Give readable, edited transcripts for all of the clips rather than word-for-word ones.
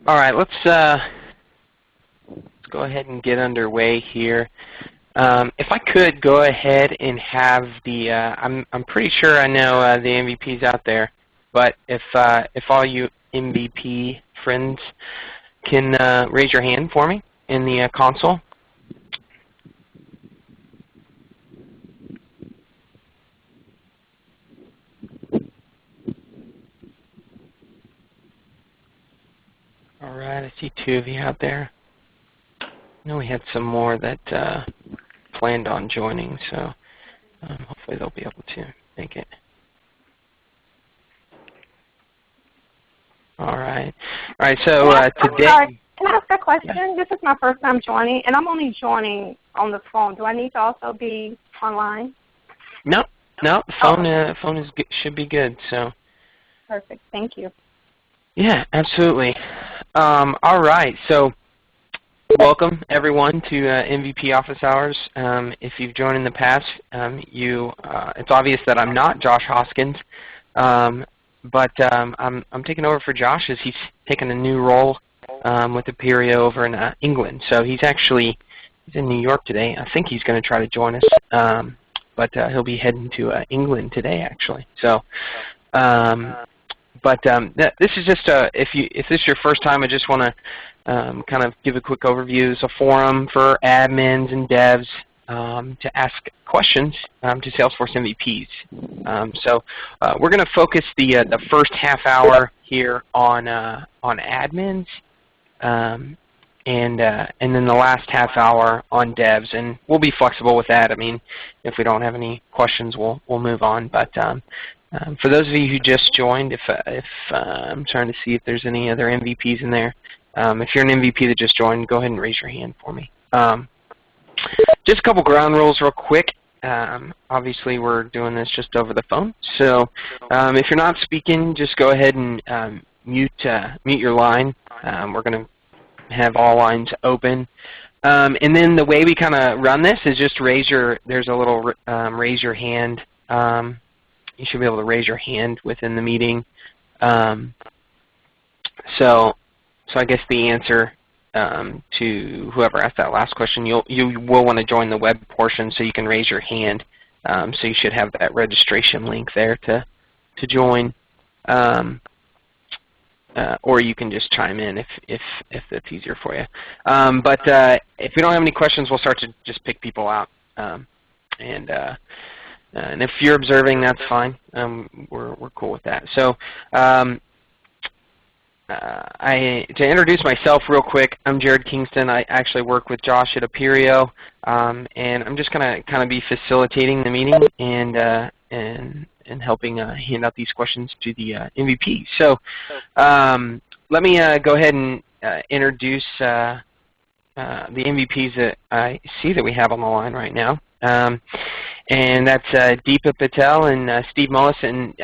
All right, let's go ahead and get underway here. If I could go ahead and have the, I'm pretty sure I know the MVPs out there, but if all you MVP friends can raise your hand for me in the console. All right, I see 2 of you out there. I know we had some more that planned on joining, so hopefully they'll be able to make it. All right. All right, so today... Sorry. Can I ask a question? Yeah. This is my first time joining, and I'm only joining on the phone. Do I need to also be online? No, no. The phone is should be good. So. Perfect. Thank you. Yeah, absolutely. All right. So, welcome everyone to MVP Office Hours. If you've joined in the past, it's obvious that I'm not Josh Hoskins, but I'm taking over for Josh as he's taking a new role with Apereo over in England. So he's in New York today. I think he's going to try to join us, but he'll be heading to England today, actually. So, this is just if this is your first time, I just want to kind of give a quick overview. It's a forum for admins and devs to ask questions to Salesforce MVPs. So we're going to focus the first half hour here on admins. And then the last half hour on devs, and we'll be flexible with that. I mean, if we don't have any questions, we'll move on. But for those of you who just joined, if I'm trying to see if there's any other MVPs in there. If you're an MVP that just joined, go ahead and raise your hand for me. Just a couple ground rules real quick. Obviously, we're doing this just over the phone. So if you're not speaking, just go ahead and mute your line. We're going to have all lines open. And then the way we kind of run this is just there's a little raise your hand. You should be able to raise your hand within the meeting. So I guess the answer to whoever asked that last question, you will want to join the web portion so you can raise your hand. So you should have that registration link there to join. Or you can just chime in if that's easier for you. But if we don't have any questions, we'll start to just pick people out. And if you're observing, that's fine. We're cool with that. So to introduce myself real quick, I'm Jared Kingston. I actually work with Josh at Apereo, and I'm just going to kind of be facilitating the meeting and helping hand out these questions to the MVP. So let me go ahead and introduce the MVPs that I see that we have on the line right now. And that's Deepa Patel and Steve Mullis. And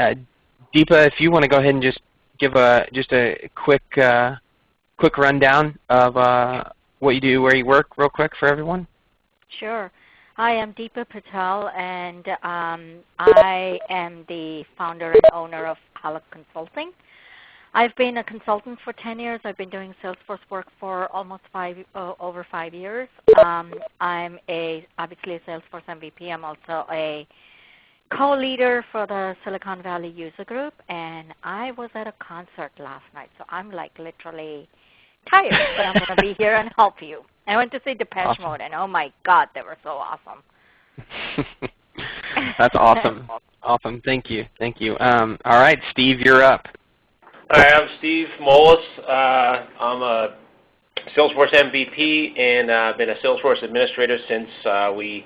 Deepa, if you want to go ahead and just give just a quick rundown of what you do, where you work, real quick for everyone. Sure. Hi, I'm Deepa Patel, and I am the founder and owner of Halak Consulting. I've been a consultant for 10 years. I've been doing Salesforce work for almost over 5 years. I'm obviously a Salesforce MVP. I'm also a co-leader for the Silicon Valley User Group, and I was at a concert last night, so I'm like literally tired, but I'm going to be here and help you. I went to see Depeche Mode, and oh my God, they were so awesome. That's awesome. Awesome. Thank you. Thank you. All right, Steve, you're up. Hi, I'm Steve Mullis. I'm a Salesforce MVP, and I've been a Salesforce administrator since we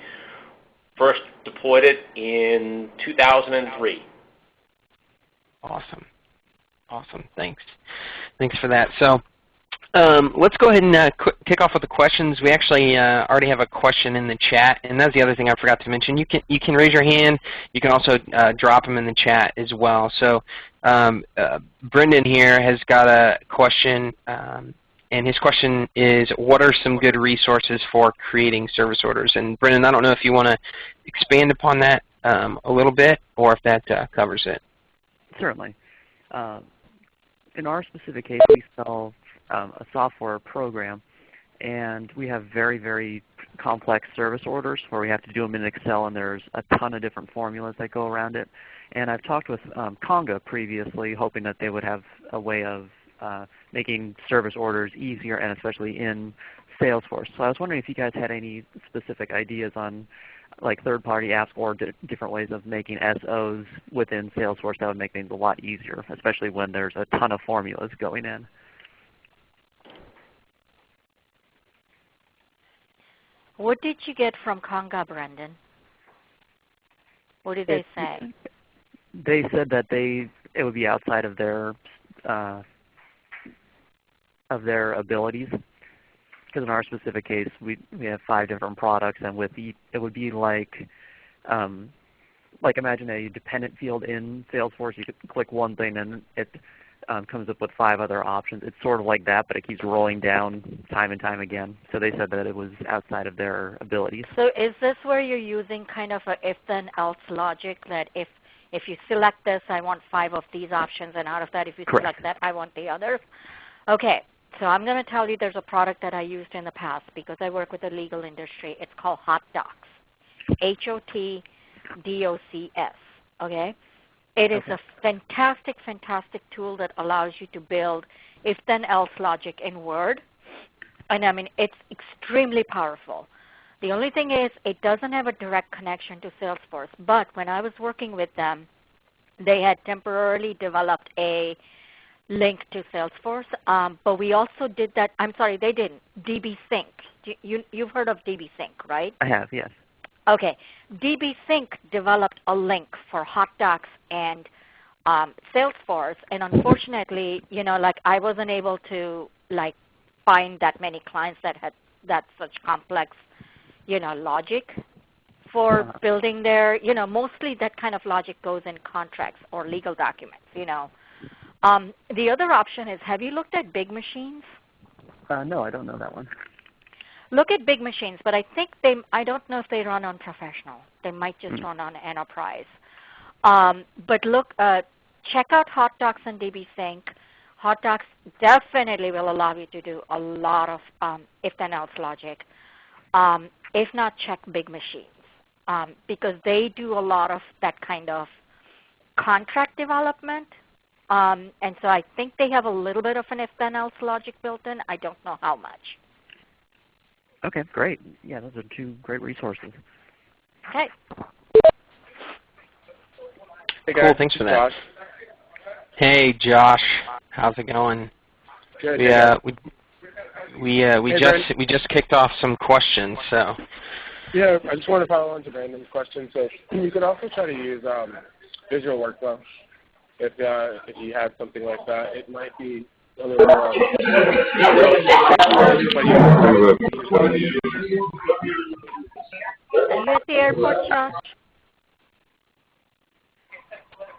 first deployed it in 2003. Awesome. Awesome. Thanks. Thanks for that. So let's go ahead and kick off with the questions. We actually already have a question in the chat, and that's the other thing I forgot to mention. You can raise your hand. You can also drop them in the chat as well. So Brendan here has got a question, and his question is, what are some good resources for creating service orders? And Brendan, I don't know if you want to expand upon that a little bit, or if that covers it. Certainly. In our specific case, we sell a software program, and we have very, very complex service orders where we have to do them in Excel, and there's a ton of different formulas that go around it. And I've talked with Conga previously, hoping that they would have a way of making service orders easier, and especially in Salesforce. So I was wondering if you guys had any specific ideas on like third-party apps or different ways of making SOs within Salesforce that would make things a lot easier, especially when there's a ton of formulas going in. What did you get from Conga, Brendan? What did they say? They said that it would be outside of their abilities. Because in our specific case, we have 5 different products, and with it would be like imagine a dependent field in Salesforce. You could click one thing, and it comes up with 5 other options. It's sort of like that, but it keeps rolling down time and time again. So they said that it was outside of their abilities. So is this where you're using kind of a if-then-else logic, that if you select this, I want 5 of these options, and out of that, if you Correct. select that, I want the others? Okay. So I'm going to tell you there's a product that I used in the past because I work with the legal industry. It's called HotDocs, HOTDOCS, okay? It is a fantastic, fantastic tool that allows you to build if-then-else logic in Word. And I mean, it's extremely powerful. The only thing is it doesn't have a direct connection to Salesforce. But when I was working with them, they had temporarily developed a link to Salesforce, but we also did that. I'm sorry, they didn't. DB Sync. You've heard of DB Sync, right? I have, yes. Okay. DB Sync developed a link for HotDocs and Salesforce, and unfortunately, I wasn't able to find that many clients that had that such complex, logic for building their, mostly that kind of logic goes in contracts or legal documents, The other option is, have you looked at Big Machines? No, I don't know that one. Look at Big Machines, but I think I don't know if they run on Professional. They might just run on Enterprise. But look, check out HotDocs and DB Sync. HotDocs definitely will allow you to do a lot of if-then-else logic. If not, check Big Machines because they do a lot of that kind of contract development. And so I think they have a little bit of an if-then-else logic built in. I don't know how much. Okay, great. Yeah, those are 2 great resources. Okay. Hey Cool, guys, thanks for that. Josh. Hey, Josh, how's it going? Good. We just kicked off some questions, so. Yeah, I just want to follow on to Brandon's question. So you could also try to use Visual Workflow if you have something like that. It might be a little more. Are you at the airport, Josh?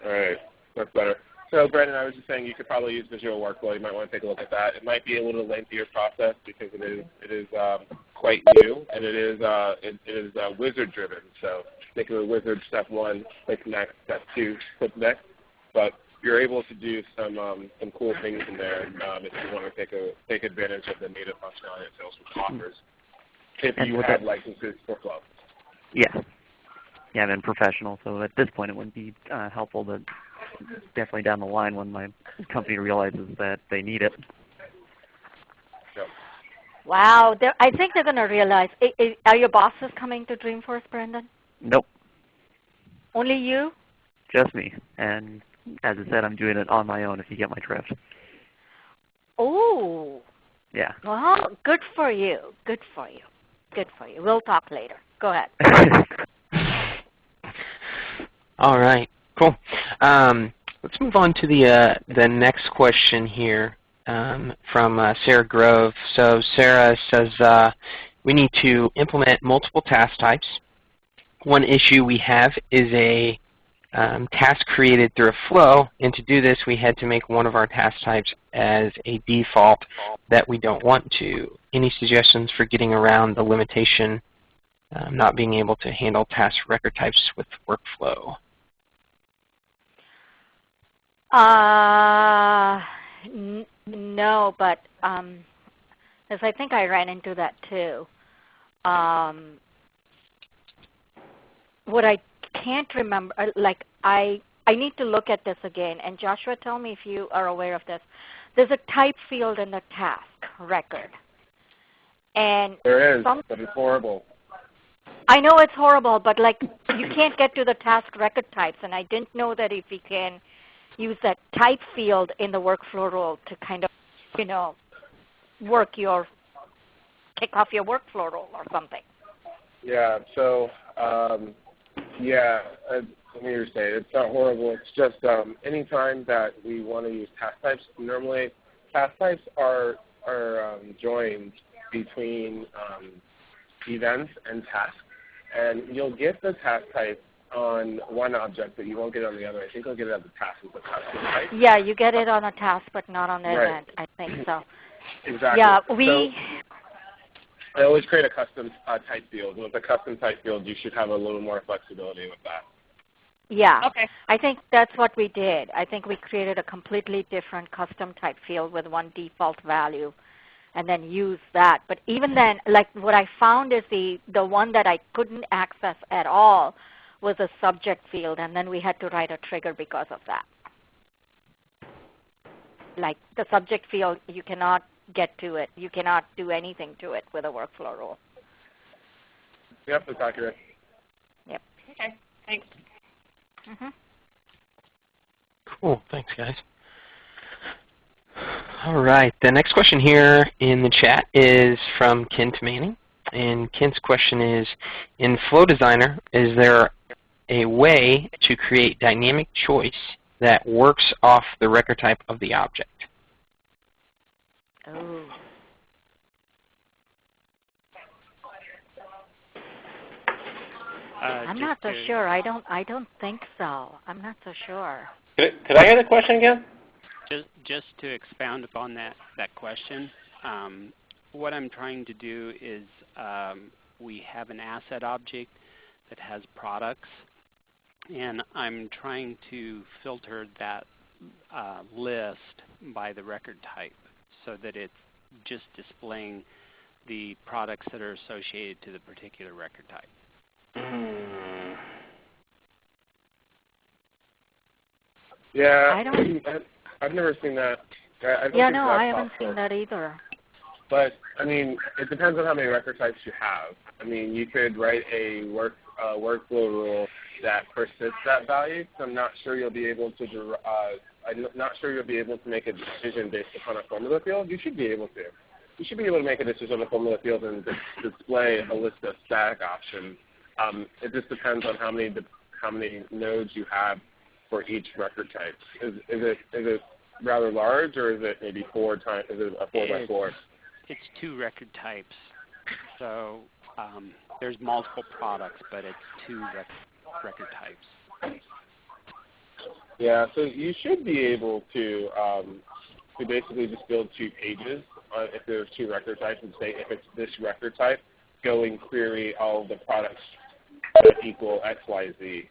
All right, that's better. So Brandon, I was just saying you could probably use Visual Workflow. You might want to take a look at that. It might be a little lengthier process because it is quite new, and it is wizard driven. So think of a wizard, step 1, click next, step 2, click next. But you're able to do some cool things in there if you want to take advantage of the native functionality that Salesforce offers. If you have licenses for Flow. Yeah. Yeah, I'm in Professional, so at this point it wouldn't be helpful, but definitely down the line when my company realizes that they need it. Yep. Wow. I think they're going to realize. Are your bosses coming to Dreamforce, Brendan? Nope, Only you? just me. And as I said, I'm doing it on my own if you get my drift. Oh. Yeah. Well, good for you. Good for you. Good for you. We'll talk later. Go ahead. All right, cool. Let's move on to the next question here from Sarah Grove. So Sarah says we need to implement multiple task types. One issue we have is a task created through a flow, and to do this we had to make one of our task types as a default that we don't want to. Any suggestions for getting around the limitation not being able to handle task record types with workflow? no, but as I think I ran into that too. What I can't remember, I need to look at this again. And Joshua, tell me if you are aware of this. There's a type field in the task record. And there is, but it's horrible. I know it's horrible, but you can't get to the task record types, and I didn't know that if we can use that type field in the workflow rule to kind of, kick off your workflow rule or something. Yeah. So, let me just say, it's not horrible. It's just anytime that we want to use task types, normally task types are joined between events and tasks. And you'll get the task type on one object, but you won't get it on the other. I think you'll get it on the task as the custom type. Yeah, you get it on a task, but not on the event. I think so. Exactly. Yeah, I always create a custom type field. With a custom type field, you should have a little more flexibility with that. Yeah. Okay. I think that's what we did. I think we created a completely different custom type field with one default value and then use that. But even then, what I found is the one that I couldn't access at all was a subject field, and then we had to write a trigger because of that. Like the subject field, you cannot get to it. You cannot do anything to it with a workflow rule. Yep, that's accurate. Yep. Okay, thanks. Mm-hmm. Cool. Thanks, guys. All right. The next question here in the chat is from Kent Manning. And Kent's question is, in Flow Designer, is there a way to create dynamic choice that works off the record type of the object? Oh. I'm not so sure. I don't think so. I'm not so sure. Could I hear the question again? Just to expound upon that question, what I'm trying to do is we have an asset object that has products, and I'm trying to filter that list by the record type so that it's just displaying the products that are associated to the particular record type. Yeah, I don't. I've never seen that. I haven't seen that either. But I mean, it depends on how many record types you have. I mean, you could write a workflow rule that persists that value. So I'm not sure you'll be able to. I'm not sure you'll be able to make a decision based upon a formula field. You should be able to. You should be able to make a decision on a formula field and display a list of static options. It just depends on how many nodes you have for each record type. Is it rather large, or is it maybe 4 times? Is it a 4x4? It's 2 record types, so there's multiple products, but it's 2 record types. Yeah, so you should be able to basically just build 2 pages if there's 2 record types and say if it's this record type, go and query all of the products that equal X, Y, Z,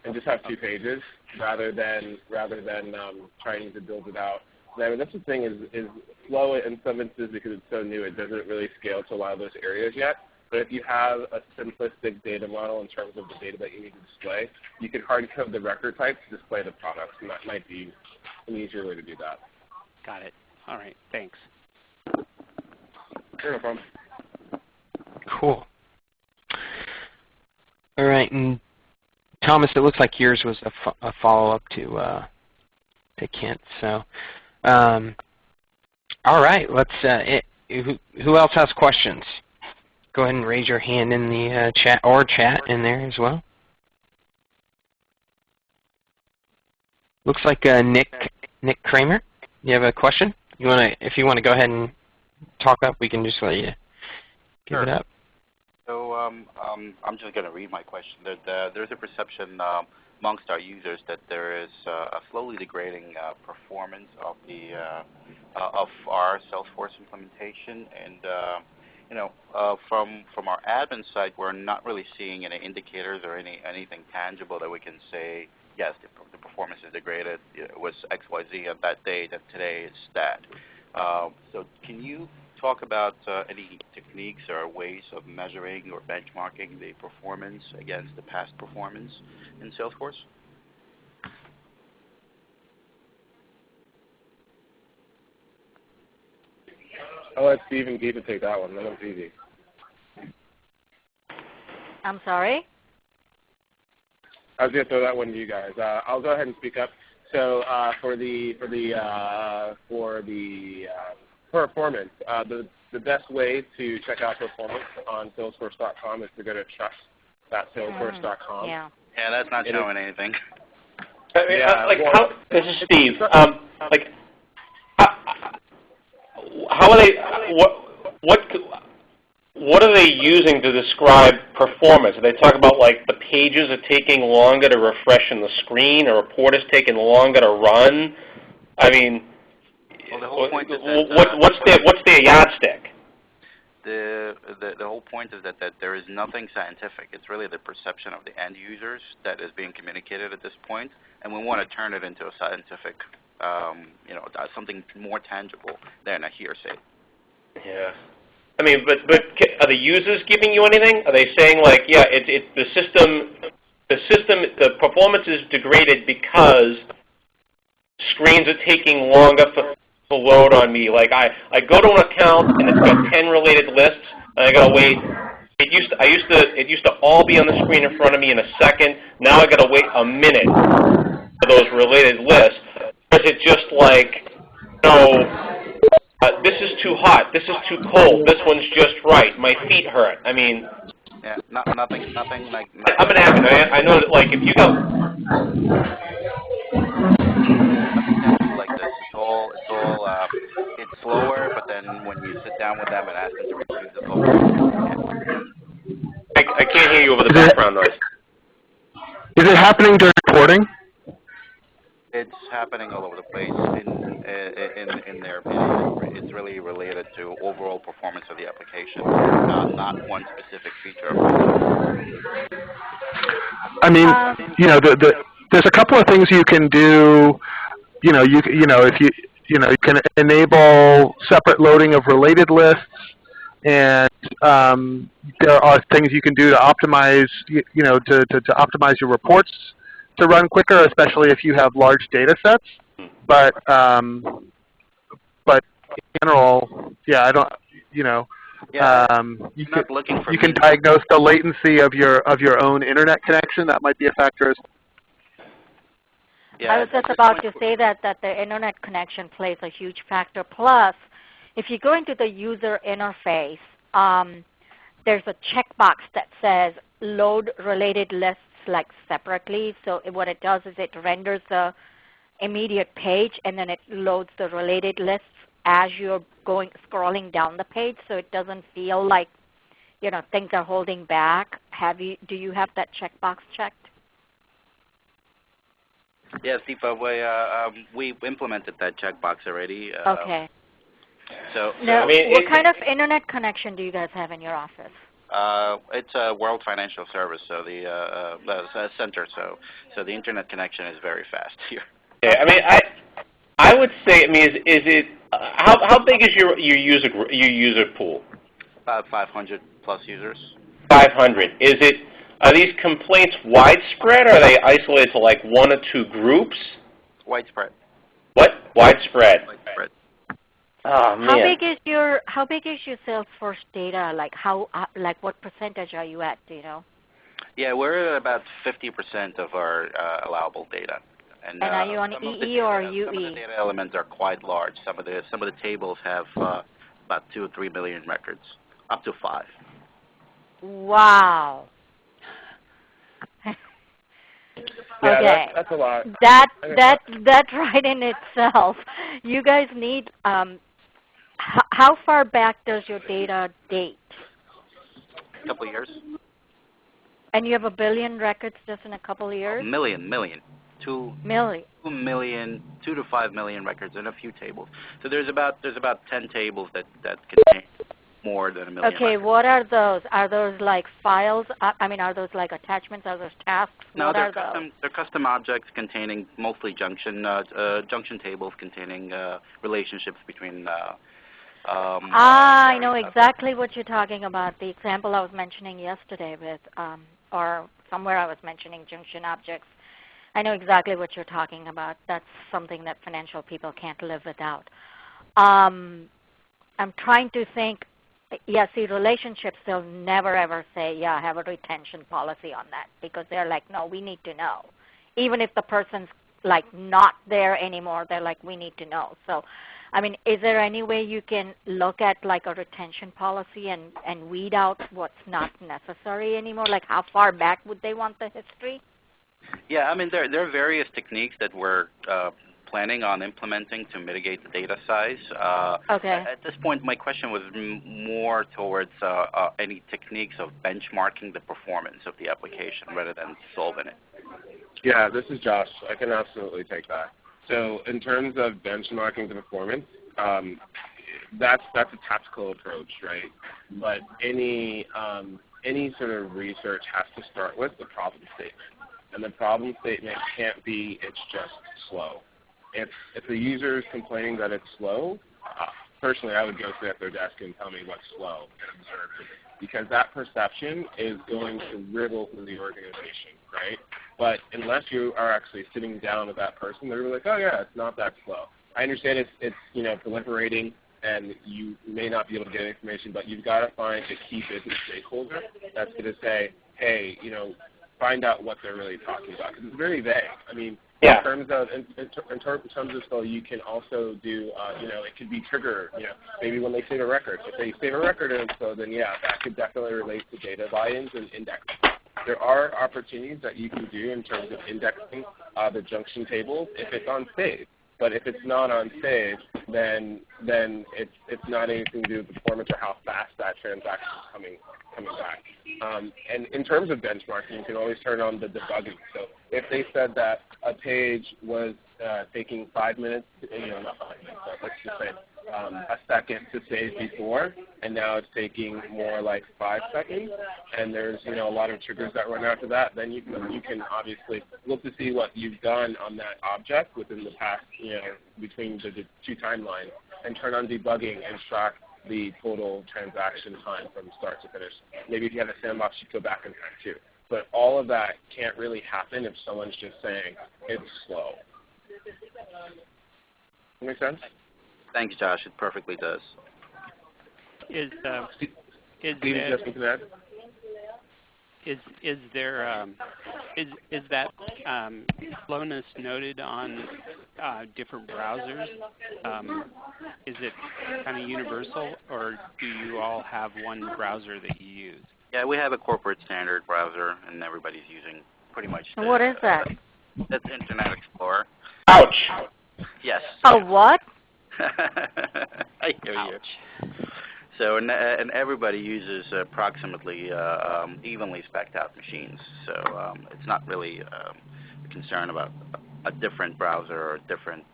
and just have 2 pages rather than trying to build it out. I mean, that's the thing is Flow in some instances, because it's so new, it doesn't really scale to a lot of those areas yet. But if you have a simplistic data model in terms of the data that you need to display, you can hard code the record type to display the products, and that might be an easier way to do that. Got it. All right. Thanks. Sure, no problem. Cool. All right, and Thomas, it looks like yours was a follow-up to Kent. So, all right, let's. Who else has questions? Go ahead and raise your hand in the chat or chat in there as well. Looks like Nick Kramer. You have a question? If you want to go ahead and talk up, we can just let you give it up. So I'm just going to read my question. There's a perception amongst our users that there is a slowly degrading performance of of our Salesforce implementation, and from our admin side, we're not really seeing any indicators or anything tangible that we can say yes, the performance is degraded. It was XYZ on that date, and today it's that. So can you talk about any techniques or ways of measuring or benchmarking the performance against the past performance in Salesforce? I'll let Steve and Geeta take that one. That one's easy. I'm sorry? I was going to throw that one to you guys. I'll go ahead and speak up. So for the performance, the best way to check out performance on Salesforce.com is to go to trust.salesforce.com. Yeah. Yeah, that's not showing anything. I mean, this is Steve. How are they? What are they using to describe performance? Are they talking about like the pages are taking longer to refresh in the screen, or a report is taking longer to run? I mean, well, the whole point is that, what's their yardstick? The whole point is that there is nothing scientific. It's really the perception of the end users that is being communicated at this point, and we want to turn it into a scientific, something more tangible than a hearsay. Yeah. I mean, but are the users giving you anything? Are they saying like, yeah, the performance is degraded because screens are taking longer to load on me? Like I go to an account and it's got 10 related lists, and I gotta wait. It used to all be on the screen in front of me in a second. Now I gotta wait a minute for those related lists. Or is it just like, this is too hot, this is too cold, this one's just right, my feet hurt? I mean, yeah, nothing like. I'm an admin. I know that, like, if you go like this, it's slower. But then when you sit down with them and ask them to review the focus, I can't hear you over the background noise. Is it happening during reporting? it's happening all over the place. In their opinion, it's really related to overall performance of the application, not one specific feature. I mean, there's a couple of things you can do. You can enable separate loading of related lists, and there are things you can do to optimize, to optimize your reports to run quicker, especially if you have large data sets. But in general, yeah, I don't, you can diagnose the latency of your own internet connection. That might be a factor. I was just about to say that the internet connection plays a huge factor. Plus, if you go into the user interface, there's a checkbox that says load related lists like separately. So what it does is it renders the immediate page, and then it loads the related lists as you're scrolling down the page, so it doesn't feel like things are holding back. Do you have that checkbox checked? Yes, Deepa, we implemented that checkbox already. Okay. So now, what kind of internet connection do you guys have in your office? It's a World Financial Service, so the center. So the internet connection is very fast here. Yeah, I mean, I would say, is it how big is your user pool? About 500 plus users. 500. Are these complaints widespread, or are they isolated to like one or two groups? Widespread. What? Widespread. Widespread. Oh man. How big is your Salesforce data? Like what percentage are you at? Do you know? Yeah, we're at about 50% of our allowable data. And are you on EE or UE? Some of the data elements are quite large. Some of the tables have about 2 or 3 million records, up to 5. Wow. Yeah, okay. that's a lot. That right in itself. You guys need. How far back does your data date? A couple of years. And you have 1 billion records just in a couple of years? Million. 2 million, 2 to 5 million records and a few tables. So there's about 10 tables that contain more than 1 million. Okay, records. what are those? Are those like files? I mean, are those like attachments? Are those tasks? No, What they're are those? they're custom objects containing mostly junction tables containing relationships between. I know exactly what you're talking about. The example I was mentioning yesterday with, or somewhere I was mentioning junction objects. I know exactly what you're talking about. That's something that financial people can't live without. I'm trying to think. Yeah, see, relationships, they'll never ever say, yeah, I have a retention policy on that, because they're like, no, we need to know. Even if the person's like not there anymore, they're like, we need to know. So, I mean, is there any way you can look at like a retention policy and weed out what's not necessary anymore? Like how far back would they want the history? Yeah, I mean, there are various techniques that we're planning on implementing to mitigate the data size. Okay. At this point, my question was more towards any techniques of benchmarking the performance of the application rather than solving it. Yeah, this is Josh. I can absolutely take that. So in terms of benchmarking the performance, that's a tactical approach, right? But any sort of research has to start with the problem statement. And the problem statement can't be it's just slow. If the user is complaining that it's slow, personally I would go sit at their desk and tell me what's slow and observe it, because that perception is going to ripple through the organization, right? But unless you are actually sitting down with that person, they're like, oh yeah, it's not that slow. I understand it's proliferating and you may not be able to get information, but you've got to find a key business stakeholder that's going to say, hey, find out what they're really talking about, because it's very vague. I mean, Yeah. in terms of so you can also do, it could be trigger, maybe when they save a record. If they save a record in so then yeah, that could definitely relate to data buy-ins and indexing. There are opportunities that you can do in terms of indexing the junction tables if it's on save. But if it's not on save, then it's not anything to do with the performance or how fast that transaction is coming back. And in terms of benchmarking, you can always turn on the debugging. So if they said that a page was taking 5 minutes, not 5 minutes, but let's just say a second to save before, and now it's taking more like 5 seconds, and there's a lot of triggers that run after that, then you can obviously look to see what you've done on that object within the past, between the two timelines, and turn on debugging and track the total transaction time from start to finish. Maybe if you have a sandbox, you go back in time too. But all of that can't really happen if someone's just saying it's slow. Does that make sense? Thanks, Josh. It perfectly does. Is that slowness noted on different browsers? Is it kind of universal, or do you all have one browser that you use? Yeah, we have a corporate standard browser, and everybody's using pretty much. And what is that? That's Internet Explorer. Ouch. Yes. Oh, what? I hear you. So, and everybody uses approximately evenly spec'd out machines. So it's not really a concern about a different browser or a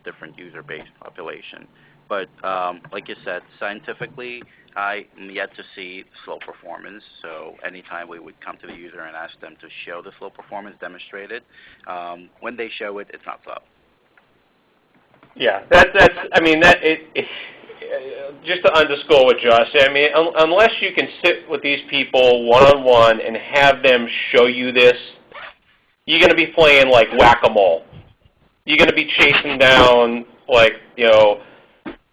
different user base population. But like you said, scientifically, I am yet to see slow performance. So anytime we would come to the user and ask them to show the slow performance demonstrated, when they show it, it's not slow. Yeah, just to underscore what Josh said, I mean, unless you can sit with these people one-on-one and have them show you this, you're going to be playing like whack-a-mole. You're going to be chasing down,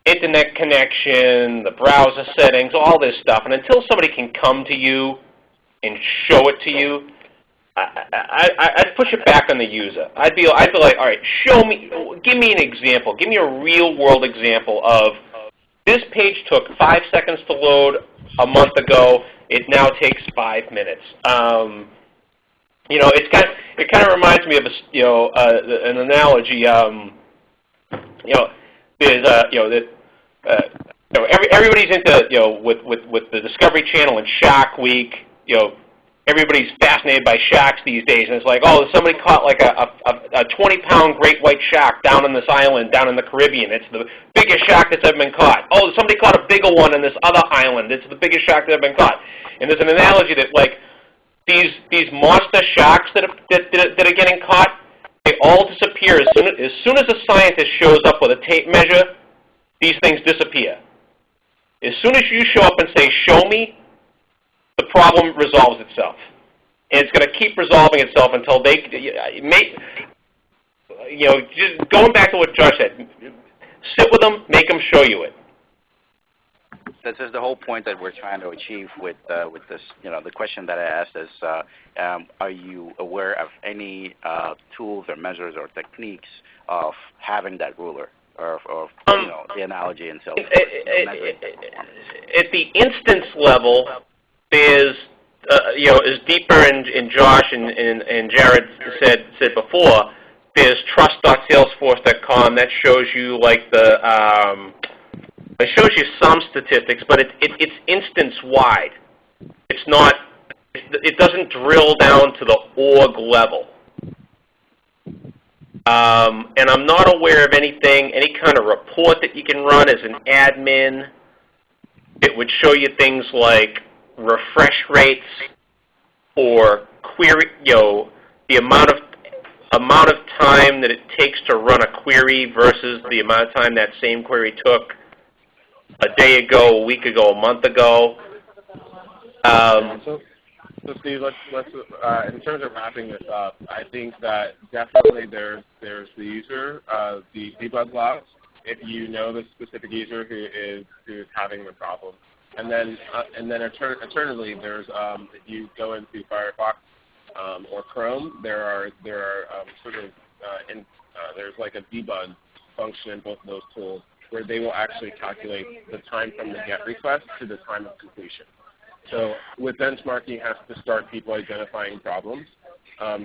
internet connection, the browser settings, all this stuff. And until somebody can come to you and show it to you, I'd push it back on the user. I'd be like, all right, give me an example. Give me a real-world example of this page took 5 seconds to load a month ago. It now takes 5 minutes. It kind of reminds me of an analogy. Everybody's into with the Discovery Channel and Shark Week. everybody's fascinated by sharks these days, and it's like, oh, somebody caught like a 20-pound great white shark down on this island, down in the Caribbean. It's the biggest shark that's ever been caught. Oh, somebody caught a bigger one on this other island. It's the biggest shark that's ever been caught. And there's an analogy that like these monster sharks that are getting caught, they all disappear as soon as a scientist shows up with a tape measure. These things disappear. As soon as you show up and say, "Show me," the problem resolves itself, and it's going to keep resolving itself until they make. Just going back to what Josh said, sit with them, make them show you it. This is the whole point that we're trying to achieve with this. The question that I asked is, are you aware of any tools or measures or techniques of having that ruler, or the analogy in Salesforce? At the instance level, there's as deeper in Josh and Jared said before, there's trust.salesforce.com that shows you like it shows you some statistics, but it's instance wide. It's not. It doesn't drill down to the org level. And I'm not aware of any kind of report that you can run as an admin. It would show you things like refresh rates or query, the amount of time that it takes to run a query versus the amount of time that same query took a day ago, a week ago, a month ago. So Steve, let's in terms of wrapping this up, I think that definitely there's the user, the debug logs, if you know the specific user who is having the problem, and then alternatively, there's if you go into Firefox or Chrome, there's like a debug function in both of those tools where they will actually calculate the time from the GET request to the time of completion. So with benchmarking, you have to start people identifying problems.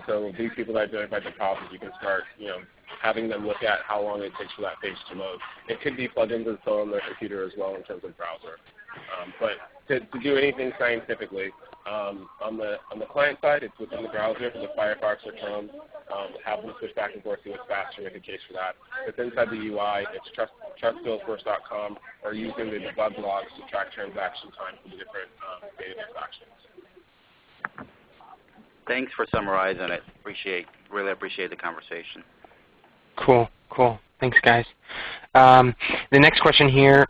So these people that identify the problems, you can start, having them look at how long it takes for that page to load. It could be plugged into the phone on their computer as well in terms of browser. But to do anything scientifically, on the client side, it's within the browser for the Firefox or Chrome. Have them switch back and forth, see what's faster, make a case for that. If it's inside the UI, it's trustsalesforce.com or using the debug logs to track transaction time for the different database actions. Thanks for summarizing it. Really appreciate the conversation. Cool. Thanks, guys. The next question here,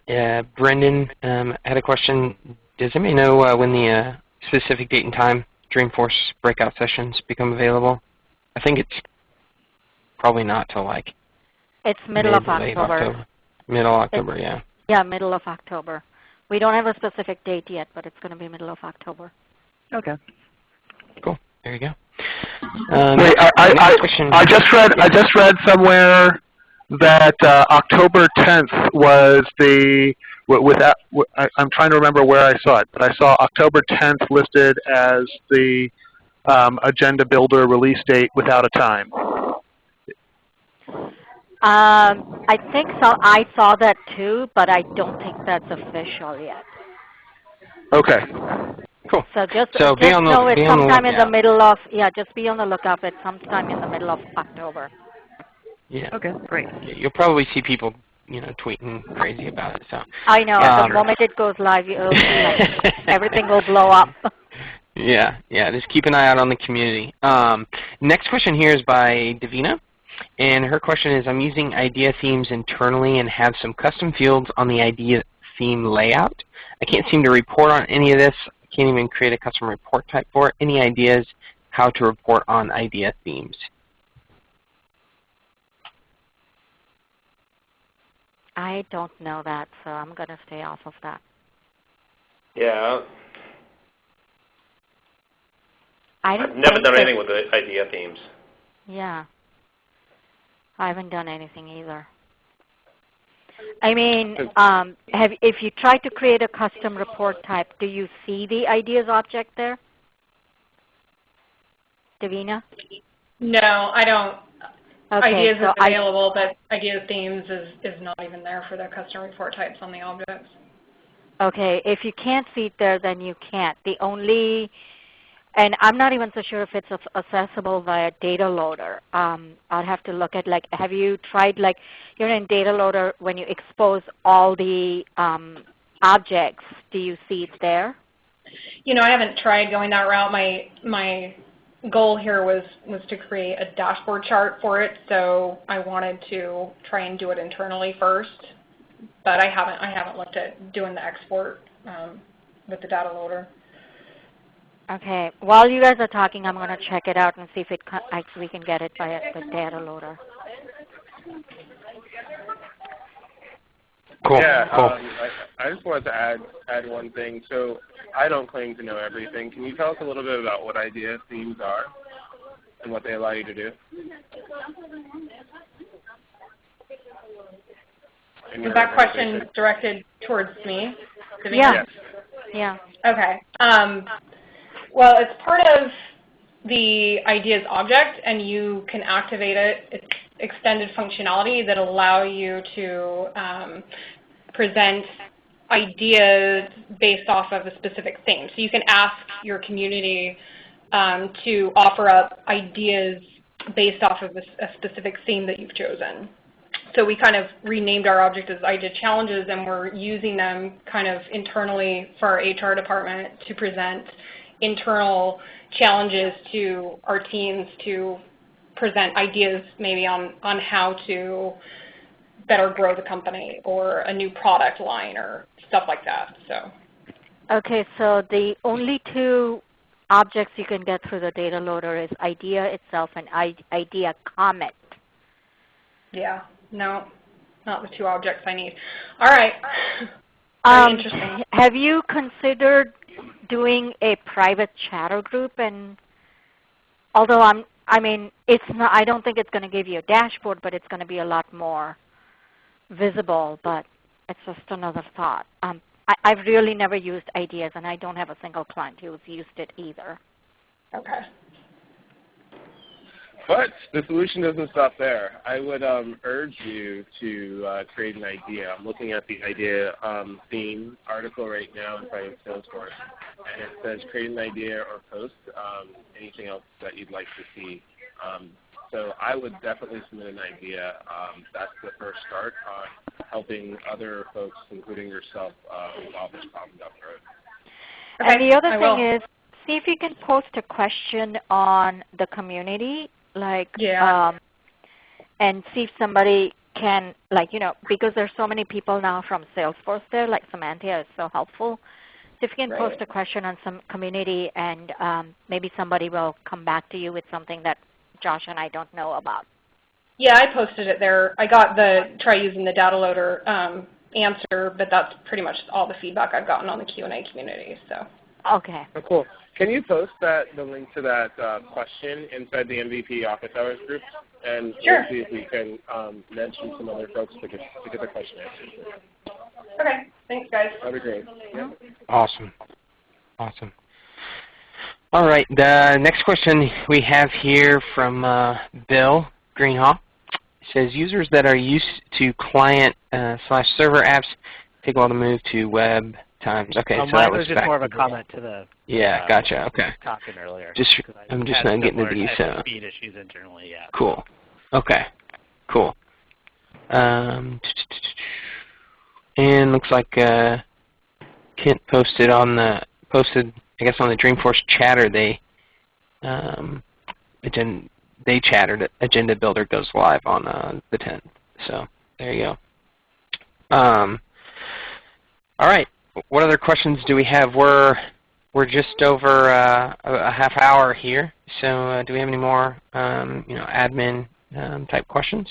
Brendan had a question. Does anybody know when the specific date and time Dreamforce breakout sessions become available? I think it's probably not till it's middle of October. Middle of October, yeah. Yeah, middle of October. We don't have a specific date yet, but it's going to be middle of October. Okay. Cool. There you go. Wait, I just read somewhere that October 10th was I'm trying to remember where I saw it, but I saw October 10th listed as the agenda builder release date without a time. I think so. I saw that too, but I don't think that's official yet. Okay. Cool. So just know it's sometime in the middle of, just be on the lookout. It's sometime in the middle of October. Yeah. Okay, great. You'll probably see people, tweeting crazy about it. So I know. The moment it goes live, you'll see everything will blow up. Yeah. Just keep an eye out on the community. Next question here is by Davina, and her question is: I'm using idea themes internally and have some custom fields on the idea theme layout. I can't seem to report on any of this. I can't even create a custom report type for it. Any ideas how to report on idea themes? I don't know that, so I'm going to stay off of that. Yeah. I've never done anything with the idea themes. Yeah. I haven't done anything either. I mean, if you try to create a custom report type, do you see the ideas object there? Davina? No, I don't. Okay, Ideas so is available, but idea themes is not even there for the custom report types on the objects. Okay, if you can't see it there, then you can't. The only And I'm not even so sure if it's accessible via data loader. I'll have to look at, like, have you tried, like, you're in data loader, when you expose all the objects, do you see it there? You know, I haven't tried going that route. My goal here was to create a dashboard chart for it, so I wanted to try and do it internally first. But I haven't looked at doing the export with the data loader. Okay. While you guys are talking, I'm going to check it out and see if we can get it via the data loader. Cool. Yeah, cool. I just wanted to add one thing. So I don't claim to know everything. Can you tell us a little bit about what idea themes are and what they allow you to do? Was that question directed towards me? Yeah. Yes. Yeah. Okay. Well, it's part of the ideas object, and you can activate it. It's extended functionality that allow you to present ideas based off of a specific theme. So you can ask your community to offer up ideas based off of a specific theme that you've chosen. So we kind of renamed our object as Idea Challenges, and we're using them kind of internally for our HR department to present internal challenges to our teams to present ideas maybe on how to better grow the company or a new product line or stuff like that. So. Okay, so the only two objects you can get through the data loader is idea itself and idea comment. Yeah, no, not the two objects I need. All right. Very interesting. Have you considered doing a private chatter group? And although it's not, I don't think it's going to give you a dashboard, but it's going to be a lot more visible. But it's just another thought. I've really never used Ideas, and I don't have a single client who's used it either. Okay. But the solution doesn't stop there. I would urge you to create an idea. I'm looking at the idea theme article right now inside Salesforce, and it says create an idea or post anything else that you'd like to see. So I would definitely submit an idea. That's the first start on helping other folks, including yourself, solve this problem down the road. Okay, and the other thing is, see if you can post a question on the community, like, and see if somebody can, like, because there's so many people now from Salesforce there, like Samantha is so helpful. So if you can post a question on some community, and maybe somebody will come back to you with something that Josh and I don't know about. Yeah, I posted it there. I got the try using the data loader answer, but that's pretty much all the feedback I've gotten on the Q&A community. So. Okay. Oh, cool. Can you post the link to that question inside the MVP office hours group? And we'll see if we can mention some other folks to get the question answered. Okay. Thanks, guys. That'd be great. Awesome. Awesome. All right. The next question we have here from Bill Greenhall says, users that are used to client/server apps take a while to move to web times. Okay, so that was just more of a comment to the gotcha. Okay. talking earlier. I'm just not getting into these. Speed issues internally, yeah. Cool. Okay. Cool. And looks like Kent posted on the Dreamforce chatter. They chattered. Agenda Builder goes live on the 10th. So there you go. All right. What other questions do we have? We're just over a half hour here. So do we have any more admin type questions?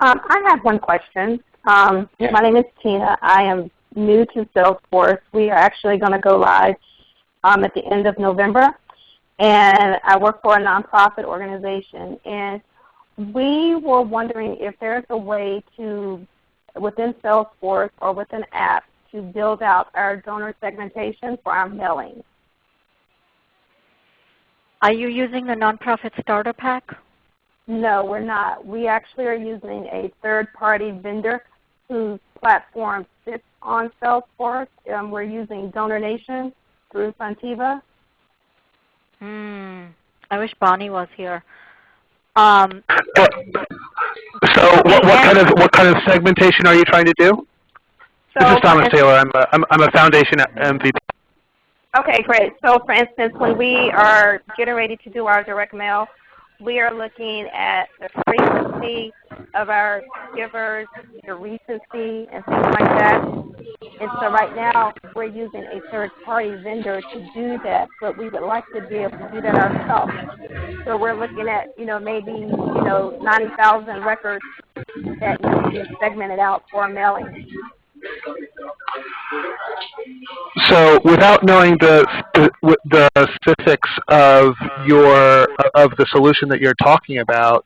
I have one question. My name is Tina. I am new to Salesforce. We are actually going to go live at the end of November. And I work for a nonprofit organization. And we were wondering if there's a way to, within Salesforce or within apps, to build out our donor segmentation for our mailing. Are you using the nonprofit starter pack? No, we're not. We actually are using a third-party vendor whose platform sits on Salesforce. We're using DonorNation through Fantiva. I wish Bonnie was here. So what kind of segmentation are you trying to do? So This is Thomas Taylor. I'm a Foundation MVP. Okay, great. So for instance, when we are getting ready to do our direct mail, we are looking at the frequency of our givers, the recency, and things like that. And so right now, we're using a third-party vendor to do that, but we would like to be able to do that ourselves. So we're looking at, maybe, 90,000 records that need to be segmented out for mailing. So, without knowing the specifics of the solution that you're talking about,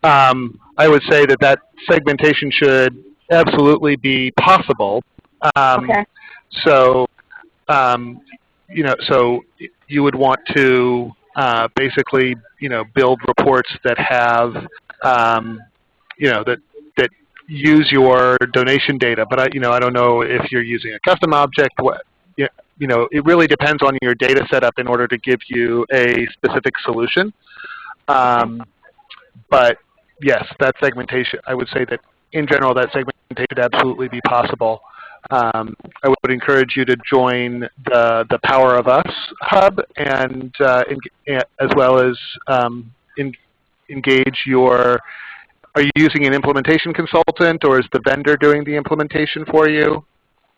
I would say that segmentation should absolutely be possible. Okay. So, so you would want to basically, build reports that have, that use your donation data. But I don't know if you're using a custom object. It really depends on your data setup in order to give you a specific solution. But yes, that segmentation, I would say that in general, that segmentation should absolutely be possible. I would encourage you to join the Power of Us hub and as well as engage your. Are you using an implementation consultant, or is the vendor doing the implementation for you?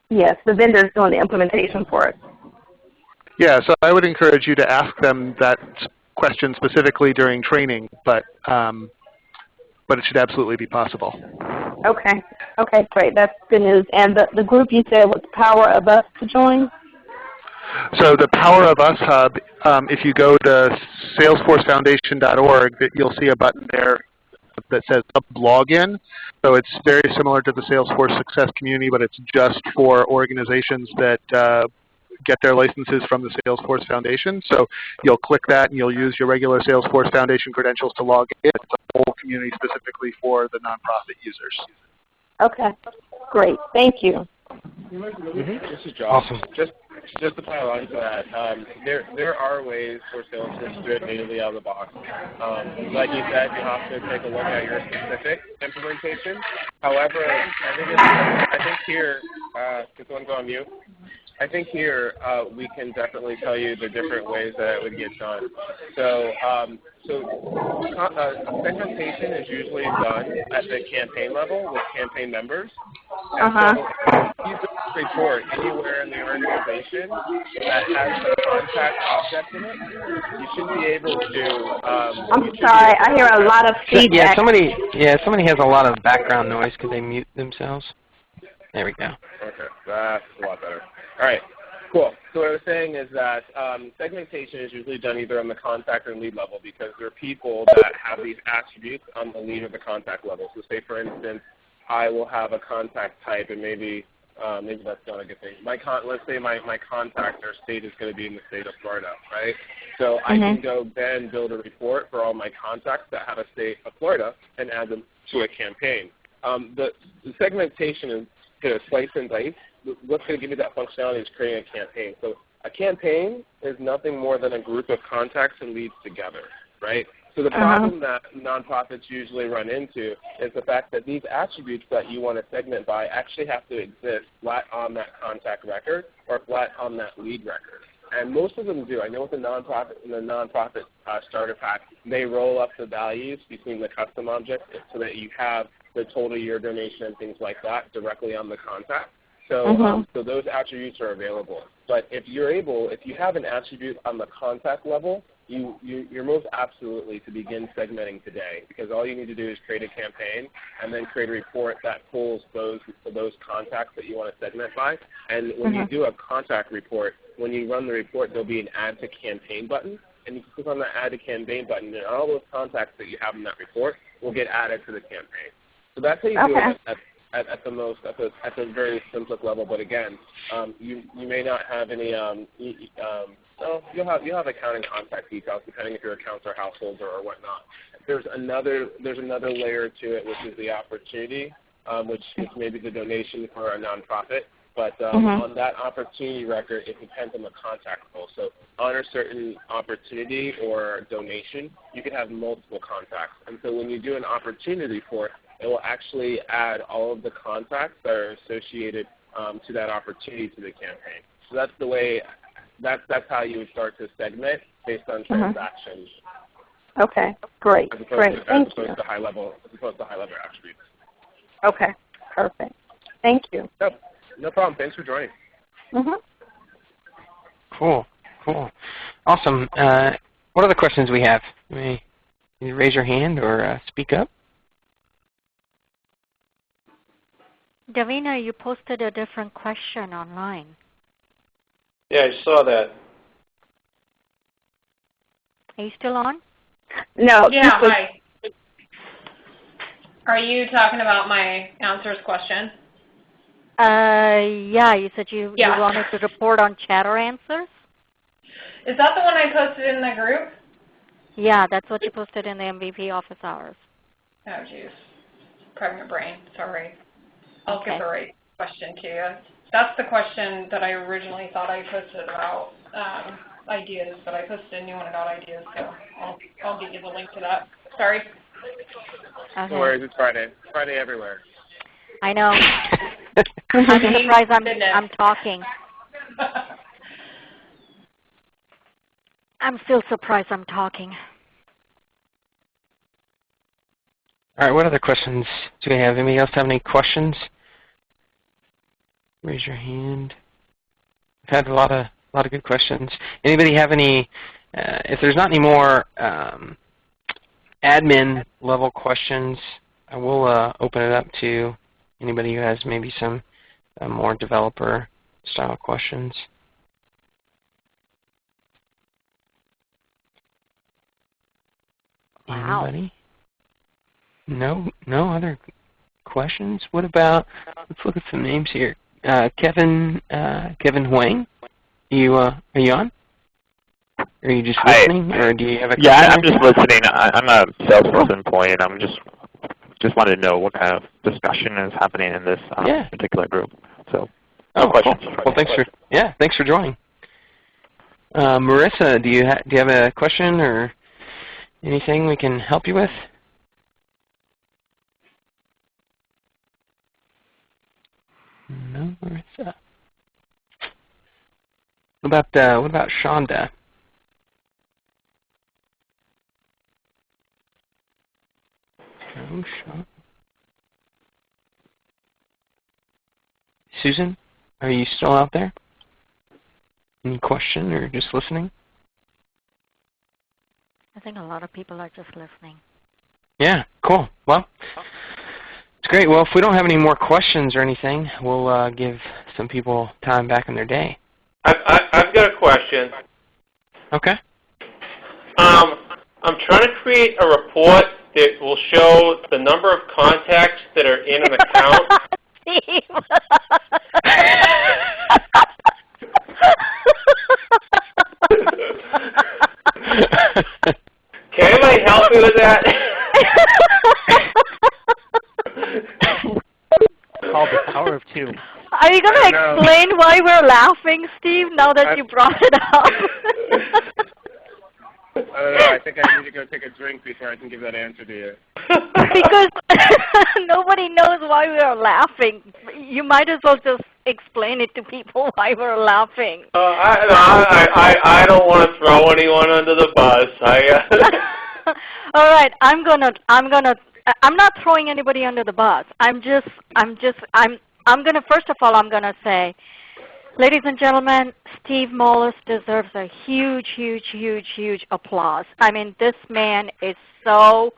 Yes, the vendor is doing the implementation for us. Yeah, so I would encourage you to ask them that question specifically during training, but it should absolutely be possible. Okay. Okay, great. That's good news. And the group you said was Power of Us to join? So the Power of Us hub, if you go to salesforcefoundation.org, you'll see a button there that says login. So it's very similar to the Salesforce Success Community, but it's just for organizations that get their licenses from the Salesforce Foundation. So you'll click that and you'll use your regular Salesforce Foundation credentials to log in. It's a whole community specifically for the nonprofit users. Okay, great. Thank you. This is Josh. Awesome. Just to pile on to that, there are ways for Salesforce to do it natively out of the box. Like you said, you have to take a look at your specific implementation. However, I think here, does someone go on mute? I think here we can definitely tell you the different ways that it would get done. So segmentation is usually done at the campaign level with campaign members. And so if you do a report anywhere in the organization that has the contact object in it, you should be able to. I'm sorry, I hear a lot of feedback. Somebody has a lot of background noise. Could they mute themselves? There we go. Okay, that's a lot better. All right, cool. So what I was saying is that segmentation is usually done either on the contact or lead level because there are people that have these attributes on the lead or the contact level. So say, for instance, I will have a contact type, and maybe that's not a good thing. Let's say my contact or state is going to be in the state of Florida, right? So I can go then build a report for all my contacts that have a state of Florida and add them to a campaign. The segmentation is going to slice and dice. What's going to give you that functionality is creating a campaign. So a campaign is nothing more than a group of contacts and leads together, right? So the problem that nonprofits usually run into is the fact that these attributes that you want to segment by actually have to exist flat on that contact record or flat on that lead record. And most of them do. I know with the nonprofit starter pack, they roll up the values between the custom objects so that you have the total year donation and things like that directly on the contact. So, so those attributes are available. But if you have an attribute on the contact level, you're most absolutely to begin segmenting today, because all you need to do is create a campaign and then create a report that pulls those contacts that you want to segment by. And when you do a contact report, when you run the report, there'll be an Add to Campaign button, and you can click on the Add to Campaign button, and all those contacts that you have in that report will get added to the campaign. So that's how you do it at the very simplest level. But again, you may not have any. You'll have accounting contact details depending if your accounts are households or whatnot. There's another layer to it, which is the opportunity, which is maybe the donation for a nonprofit. But on that opportunity record, it depends on the contact role. So on a certain opportunity or donation, you can have multiple contacts. And so when you do an opportunity report, it will actually add all of the contacts that are associated to that opportunity to the campaign. So that's the way, that's how you would start to segment based on transactions. Okay, great, great. Thank you. As opposed to high-level attributes. Okay, perfect. Thank you. No problem. Thanks for joining. Cool, cool. Awesome. What other questions we have? You raise your hand or speak up. Davina, you posted a different question online. Yeah, I saw that. Are you still on? No. Yeah, hi. Are you talking about my answers question? Yeah, you said you wanted to report on chatter answers? Is that the one I posted in the group? Yeah, that's what you posted in the MVP office hours. Oh, jeez. Pregnant brain. Sorry. I'll get the right question to you. That's the question that I originally thought I posted about ideas, but I posted a new one about ideas, so I'll give you the link to that. Sorry. No worries. It's Friday. Friday everywhere. I know. I'm surprised I'm talking. I'm still surprised I'm talking. All right, what other questions do we have? Anybody else have any questions? Raise your hand. We've had a lot of good questions. Anybody have any? If there's not any more admin level questions, I will open it up to anybody who has maybe some more developer style questions. Wow. Anybody? No other questions? What about, let's look at some names here. Kevin Huang, are you on? Are you just listening, or do you have a question? Yeah, I'm just listening. I'm a Salesforce employee, and I'm just wanted to know what kind of discussion is happening in this particular group. So, questions. Cool. Well, thanks for joining. Marissa, do you have a question or anything we can help you with? No, Marissa. What about Shonda? No, Shonda. Susan, are you still out there? Any question or just listening? I think a lot of people are just listening. Yeah, cool. Well, it's great. Well, if we don't have any more questions or anything, we'll give some people time back in their day. I've got a question. Okay. I'm trying to create a report that will show the number of contacts that are in an account. Can anybody help me with that? Called the power of two. Are you going to explain why we're laughing, Steve, now that you brought it up? I don't know. I think I need to go take a drink before I can give that answer to you. Because nobody knows why we are laughing. You might as well just explain it to people why we're laughing. I don't want to throw anyone under the bus. All right, I'm not throwing anybody under the bus. I'm gonna, first of all, I'm gonna say, ladies and gentlemen, Steve Mollis deserves a huge, huge, huge, huge applause. I mean, this man is so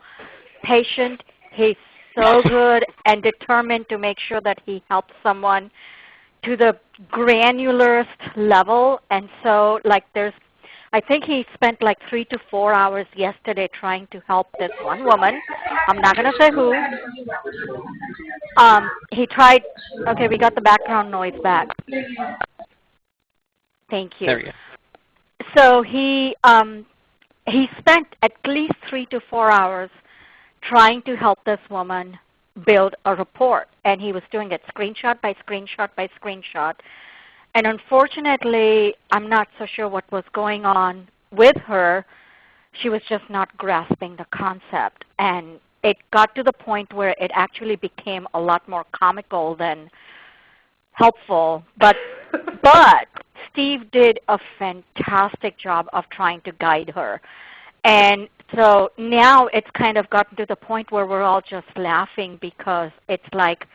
patient. He's so good and determined to make sure that he helps someone to the granularest level. And so, like, I think he spent like 3 to 4 hours yesterday trying to help this one woman. I'm not going to say who. He tried. Okay, we got the background noise back. Thank you. There we go. So he spent at least 3 to 4 hours trying to help this woman build a report. And he was doing it screenshot by screenshot by screenshot. And unfortunately, I'm not so sure what was going on with her. She was just not grasping the concept. And it got to the point where it actually became a lot more comical than helpful. But Steve did a fantastic job of trying to guide her. And so now it's kind of gotten to the point where we're all just laughing because it's like,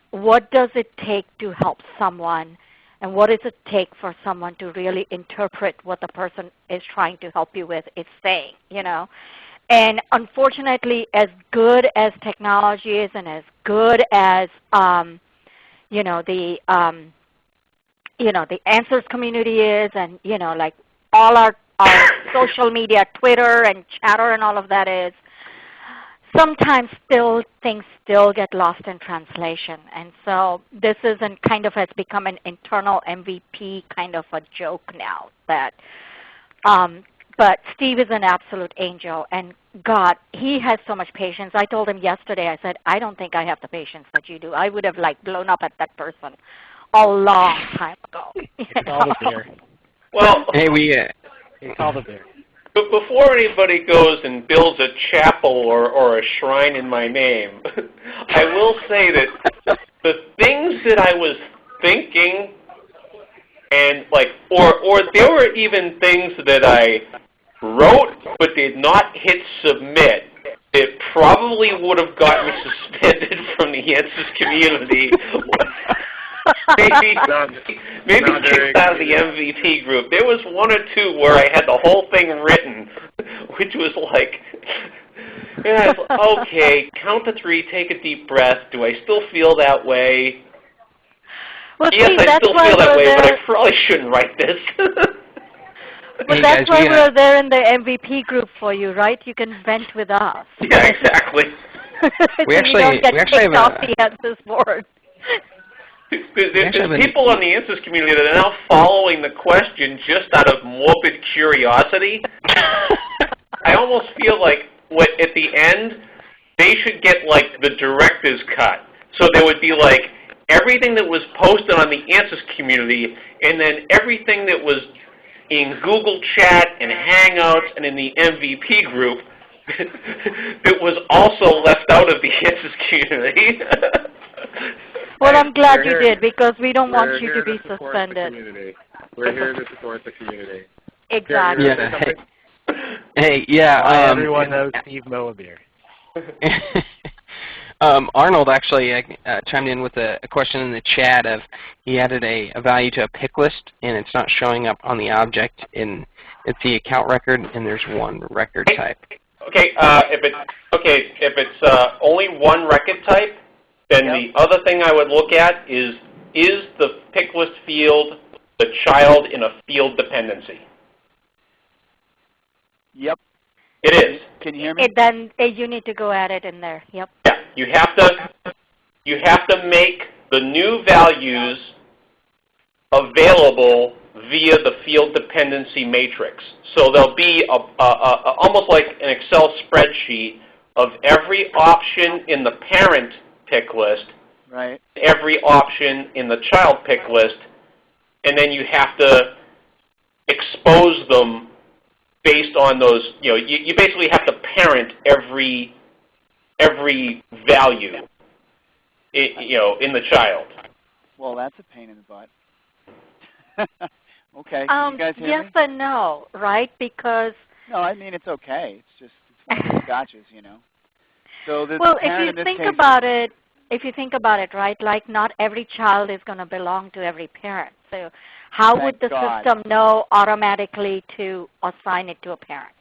what does it take to help someone, and what does it take for someone to really interpret what the person is trying to help you with is saying, you know? And unfortunately, as good as technology is, and as good as the Answers community is, and like all our social media, Twitter and Chatter and all of that is, sometimes things still get lost in translation. And so this isn't has become an internal MVP kind of a joke now. But Steve is an absolute angel, and God, he has so much patience. I told him yesterday, I said, I don't think I have the patience that you do. I would have blown up at that person a long time ago. Call the beer. Well, hey, Call the beer. But before anybody goes and builds a chapel or a shrine in my name, I will say that the things that I was thinking, and or there were even things that I wrote but did not hit submit, it probably would have got me suspended from the Answers community. Maybe kicked out of the MVP group. There was one or two where I had the whole thing written, which was okay, count to 3, take a deep breath. Do I still feel that way? Well, yes, I still feel that way, but I probably shouldn't write this. But that's why we're there in the MVP group for you, right? You can vent with us. Yeah, exactly. we actually have off the Answers board. There's people on the Answers community that are now following the question just out of morbid curiosity. I almost feel like at the end, they should get the director's cut. So there would be everything that was posted on the Answers community, and then everything that was in Google Chat and Hangouts and in the MVP group that was also left out of the Answers community. Well, I'm glad you did, because we don't want you to be suspended. We're here to support the community. Exactly. Everyone knows Steve Moabeer. Arnold actually chimed in with a question in the chat of he added a value to a pick list, and it's not showing up on the object. It's the account record, and there's one record type. Okay, if it's only one record type, then the other thing I would look at is the pick list field the child in a field dependency? Yep. It is. Can you hear me? Then you need to go at it in there. Yep. Yeah, you have to make the new values available via the field dependency matrix. So there'll be almost like an Excel spreadsheet of every option in the parent pick list, right? Every option in the child pick list, and then you have to expose them based on those. You basically have to parent every value, in the child. Well, that's a pain in the butt. Okay. You guys hear yes me? and no, right? Because no, I mean it's okay. It's one of those gotchas, So the well, parent if you in this think case about it, right? Like not every child is going to belong to every parent. So how would the system know automatically to assign it to a parent?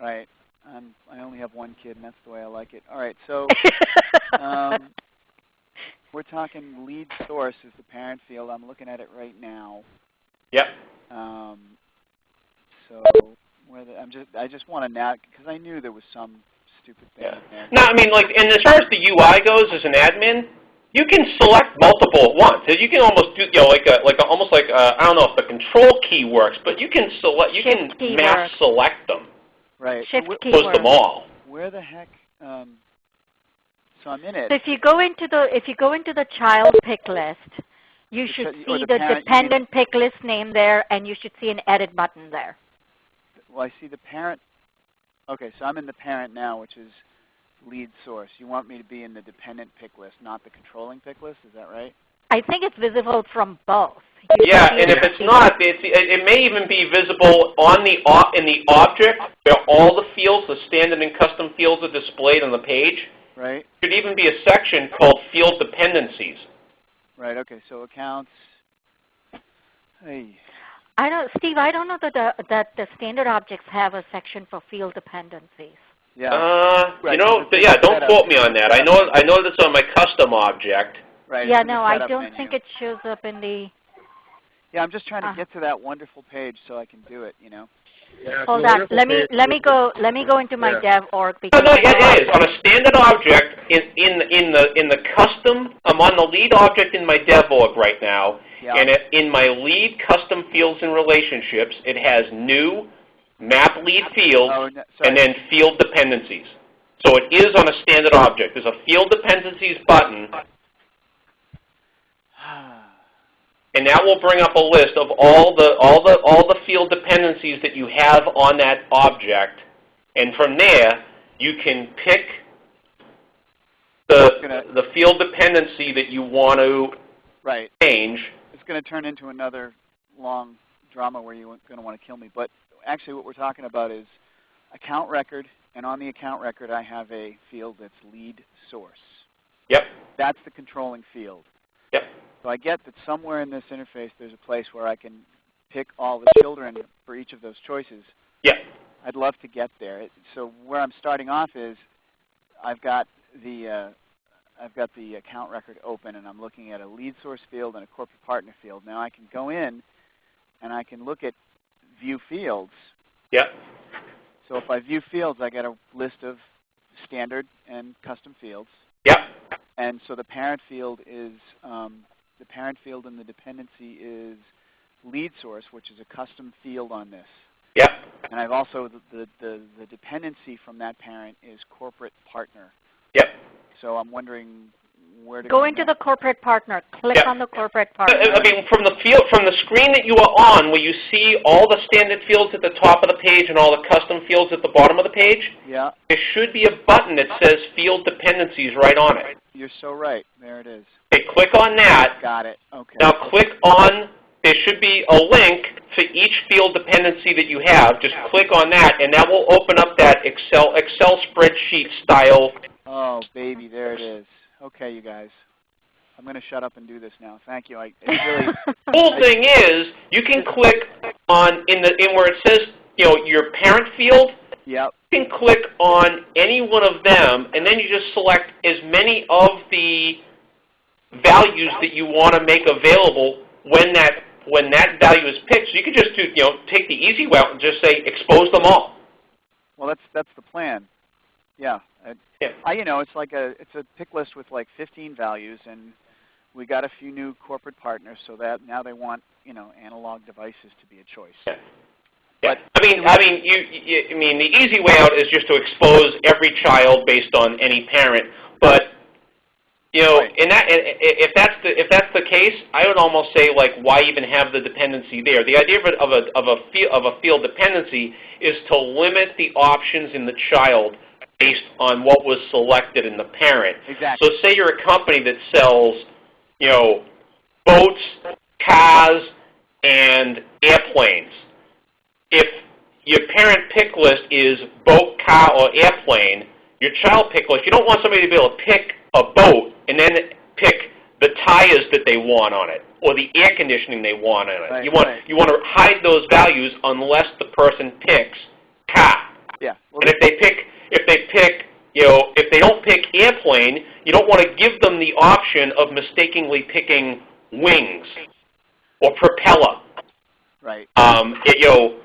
Right. I only have one kid, and that's the way I like it. All right. So we're talking lead source is the parent field. I'm looking at it right now. Yep. So I just want to now, because I knew there was some stupid thing in there. No, I mean, and as far as the UI goes, as an admin, you can select multiple at once. You can almost do, almost like I don't know if the control key works, but you can select, you can mass select them. Right. Shift key them all. Where the heck? So I'm in it. So if you go into the child pick list, you should see the dependent pick list name there, and you should see an edit button there. Well, I see the parent. Okay, so I'm in the parent now, which is lead source. You want me to be in the dependent pick list, not the controlling pick list. Is that right? I think it's visible from both. Yeah, and if it's not, it may even be visible on in the object where all the fields, the standard and custom fields, are displayed on the page. Right. There should even be a section called Field Dependencies. Right. Okay. So accounts. Hey. Steve, I don't know that the standard objects have a section for field dependencies. Yeah. Right. Don't quote me on that. I know that's on my custom object. Right. Yeah, no, I don't think it shows up in the... Yeah, I'm just trying to get to that wonderful page so I can do it, you know. Yeah, hold on. Let me go into my dev org. Because it is. On a standard object in the custom, I'm on the lead object in my dev org right now. Yeah. And in my lead custom fields and relationships, it has new map lead fields and then field dependencies. So it is on a standard object. There's a field dependencies button. And that will bring up a list of all the field dependencies that you have on that object, and from there you can pick the field dependency that you want to change. It's going to turn into another long drama where you're going to want to kill me. But actually, what we're talking about is account record, and on the account record, I have a field that's lead source. Yep. That's the controlling field. Yep. So I get that somewhere in this interface there's a place where I can pick all the children for each of those choices. Yeah. I'd love to get there. So where I'm starting off is I've got the account record open, and I'm looking at a lead source field and a corporate partner field. Now I can go in and I can look at view fields. Yeah. So if I view fields, I get a list of standard and custom fields. Yeah. And so the parent field is the parent field and the dependency is lead source, which is a custom field on this. Yep. And I've also the dependency from that parent is corporate partner. Yep. So I'm wondering where to go into the corporate partner. Click on the corporate partner. I mean, from the screen that you are on, where you see all the standard fields at the top of the page and all the custom fields at the bottom of the page. Yeah. There should be a button that says Field Dependencies right on it. You're so right. There it is. Okay, click on that. Got it. Okay. Now click on. There should be a link for each field dependency that you have. Just click on that, and that will open up that Excel spreadsheet style. Oh, baby, there it is. Okay, you guys. I'm going to shut up and do this now. Thank you. The cool thing is, you can click on in where it says, your parent field. Yep. You can click on any one of them, and then you just select as many of the values that you want to make available when that value is picked. So you can just take the easy route and just say expose them all. Well, that's the plan. Yeah. It's like it's a pick list with like 15 values, and we got a few new corporate partners, so that now they want analog devices to be a choice. Yeah. Yeah. I mean, the easy way out is just to expose every child based on any parent. But if that's the case, I would almost say why even have the dependency there? The idea of a field dependency is to limit the options in the child based on what was selected in the parent. Exactly. So say you're a company that sells, boats, cars, and airplanes. If your parent pick list is boat, car, or airplane, your child pick list, you don't want somebody to be able to pick a boat and then pick the tires that they want on it or the air conditioning they want on it. Right, you want to hide those values unless the person picks car. Yeah. Well, and if they don't pick airplane, you don't want to give them the option of mistakenly picking wings or propeller. Right. So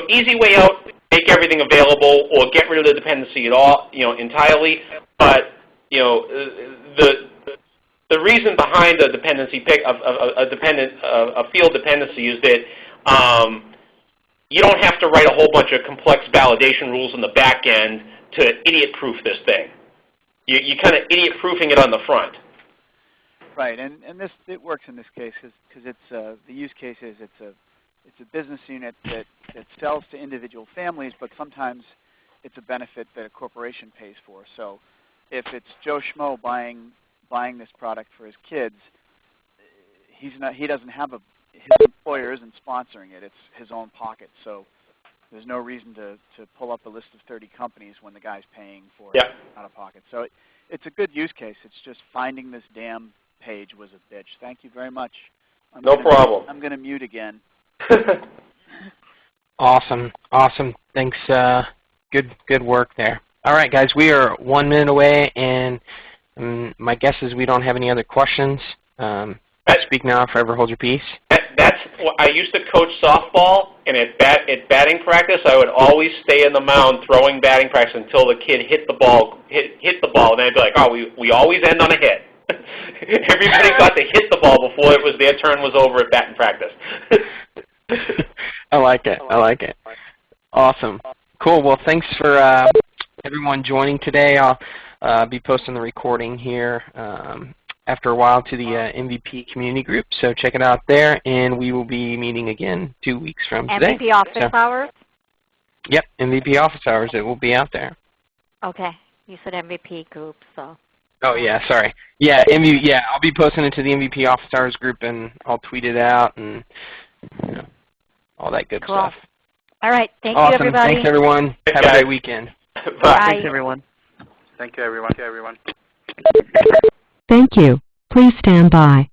easy way out, make everything available, or get rid of the dependency at all, entirely. But the reason behind a dependency pick a field dependency is that you don't have to write a whole bunch of complex validation rules in the back end to idiot-proof this thing. you kind of idiot-proofing it on the front. Right, and this it works in this case because it's the use case is it's a business unit that sells to individual families, but sometimes it's a benefit that a corporation pays for. So if it's Joe Schmo buying this product for his kids, he doesn't have his employer isn't sponsoring it. It's his own pocket. So there's no reason to pull up a list of 30 companies when the guy's paying for it out of pocket. So it's a good use case. It's just finding this damn page was a bitch. Thank you very much. No problem. I'm going to mute again. Awesome. Thanks. Good work there. All right, guys, we are 1 minute away, and my guess is we don't have any other questions. Speak now, forever hold your peace. That's I used to coach softball, and at batting practice, I would always stay in the mound throwing batting practice until the kid hit the ball, and I'd be like, oh, we always end on a hit. Everybody got to hit the ball before it was their turn was over at batting practice. I like it. Awesome. Cool. Well, thanks for everyone joining today. I'll be posting the recording here after a while to the MVP community group, so check it out there, and we will be meeting again 2 weeks from today. MVP office hours? Yep, MVP office hours. It will be out there. Okay. You said MVP group, so. Oh, yeah, sorry. Yeah, I'll be posting it to the MVP office hours group, and I'll tweet it out and all that good stuff. All right. Thank you, everybody. Thanks, everyone. Have a great weekend. Bye. Thanks, everyone. Thank you, everyone. Thank you. Please stand by.